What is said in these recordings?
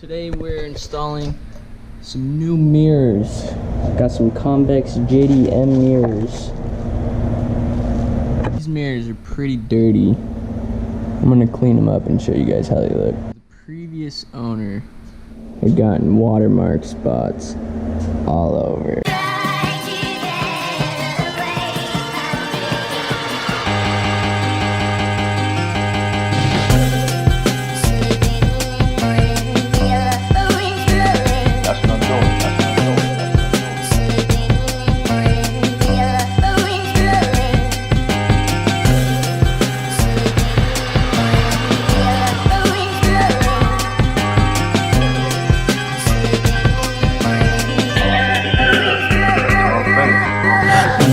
Today we're installing some new mirrors. Got some Convex JDM mirrors. These mirrors are pretty dirty. I'm gonna clean them up and show you guys how they look. The previous owner had gotten watermark spots all over.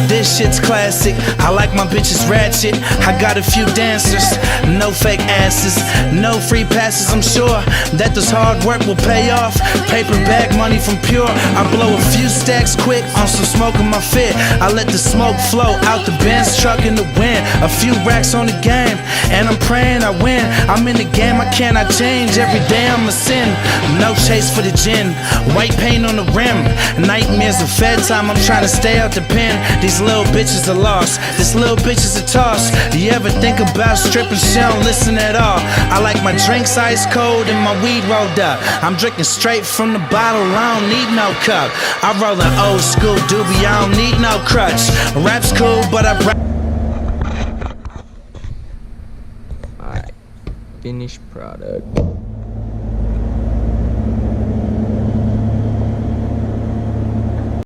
This shit's classic. I like my bitches ratchet. I got a few dancers, no fake asses, no free passes. I'm sure that this hard work will pay off. Paper bag money from Pure. I blow a few stacks quick on some smoke in my fit. I let the smoke flow out the Benz truck in the wind. A few racks on the game, and I'm praying I win. I'm in the game, I cannot change. Every day I'm a sin. No chase for the gin. White paint on the rim. Nightmares of Fed time. I'm trying to stay out the pen. These little bitches are lost. This little bitch is a toss. Do you ever think about stripping? She don't listen at all. I like my drinks ice cold and my weed rolled up. I'm drinking straight from the bottle. I don't need no cup. I roll an old school doobie. I don't need no crutch. Rap's cool, but I rap. Alright, finished product.